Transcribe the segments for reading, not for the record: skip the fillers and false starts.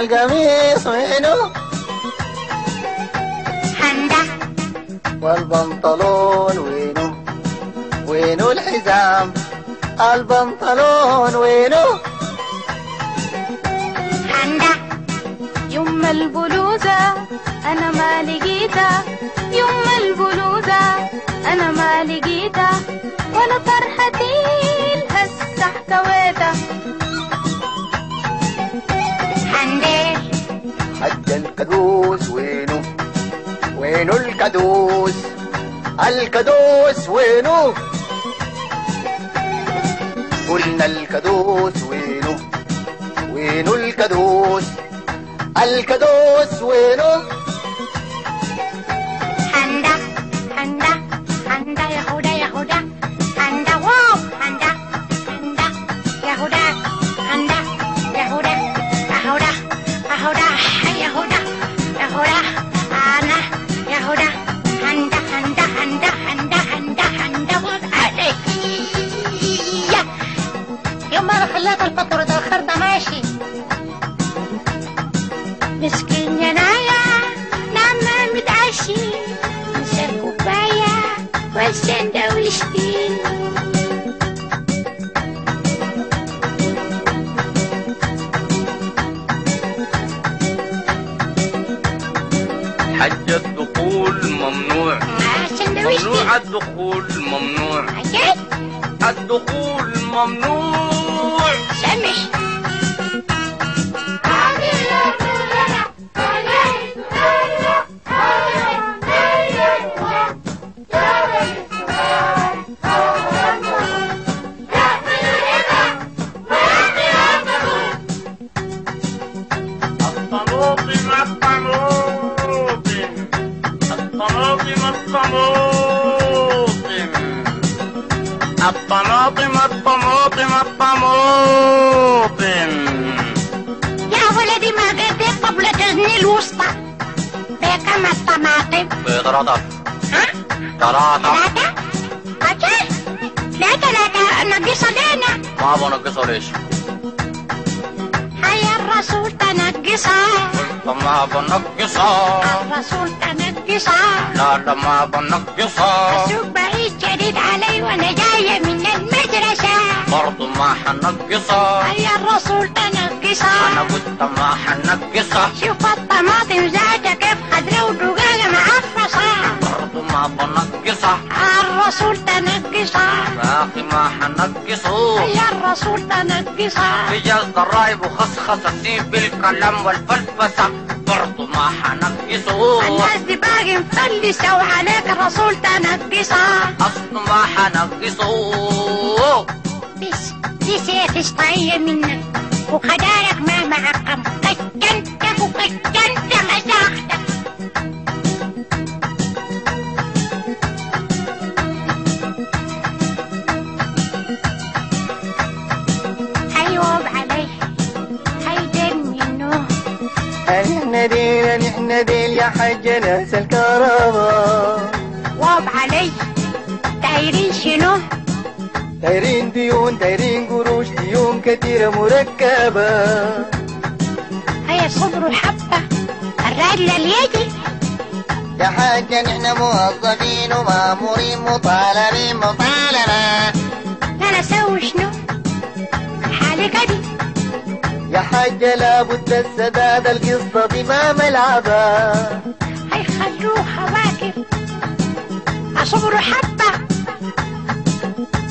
القميص وينه؟ حنده. والبنطلون وينه؟ وينه الحزام؟ البنطلون وينه؟ حنده. يم البلوزة أنا ما لقيتها، يم البلوزة أنا ما لقيتها، ولا فرحتي هسه احتويتها. حنده. حج الكدوس وينه؟ وينه الكدوس؟ الكدوس وينه؟ قلنا الكدوس وينه؟ وينه الكدوس؟ الكدوس وينه؟ حنده. حنده. حنده يا هدى يا هدى. حنده واو. حنده. حنده يا هدى. حنده يا هدى يا هدى يا هدى يا هدى يا هدى. أنا يا هدى. حنده حنده حنده حنده حنده حنده عليك. يوم انا خليت الفطر اتاخر ده ماشي. مسكين يا نايا نام متعشي، انسى الكوباية والسندويشتي. حج الدخول ممنوع. ممنوع الدخول ممنوع. الدخول ممنوع. سمح. الطماطم الطماطم الطماطم. يا ولدي ما قدرت طبلة تزني الوسطى بكم الطماطم؟ بثلاثة. ها؟ ثلاثة. أجل لا ثلاثة نقصها لنا. ما بنقصها ليش؟ هيا الرسول تنقصها. قلت ما بنقصها. الرسول تنقصها. لا ما بنقصها. السوق بعيد شديد علي وانا جاية من المدرسة. برضو ما حنقصها. هيا الرسول تنقصها. انا قلت ما حنقصها. شوف الطماطم زادة كيف خضرا ودقاقة معفصة. برضو ما بنقصها. الرسول تنقصها. باقي ما حنقصه. هيا الرسول تنقصها. في جلد الرايب وخصخصتني بالكلام والفلفسة. برضو ما حنقصه. الناس دي باقي مفلسة وعليك الرسول تنقصها. اصل ما حنقصه. بس دي سيف طعية منك وخدارك ما معقم. كجنتك وكجنت مساختك. هيوب عليه هيدرني النوم. نحن ديل يا حج ناس الكهرباء. واب علي دايرين شنو؟ دايرين ديون دايرين قروش ديون كتيرة مركبة. هيا صبروا حبة الراجل اليدي. يا حاجة نحن موظفين ومامورين مطالبين مطالبة. أنا أسوي شنو؟ حالي كدي. يا حاجة لابد السداد القصة دي ما ملعبة. هيخلوها واقف. أصبروا حبة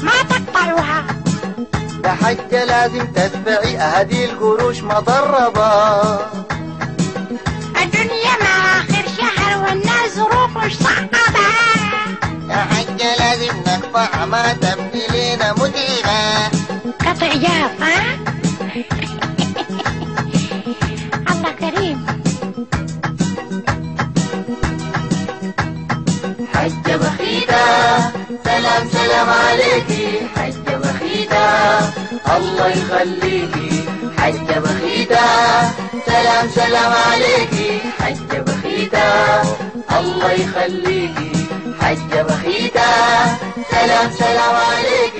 ما تقطعوها. يا حاجة لازم تدفعي أهدي القروش مضربة. الدنيا ما آخر شهر والناس ظروف صعبة. يا حاجة لازم ندفع ما تبني لنا مدينة. قطع جاف ها؟ الله كريم. حجة بخيتة سلام سلام عليكي. حجة بخيتة الله يخليكي. حجة بخيتة سلام سلام عليكي. حجة بخيتة الله يخليكي. حجة بخيتة سلام سلام عليكي.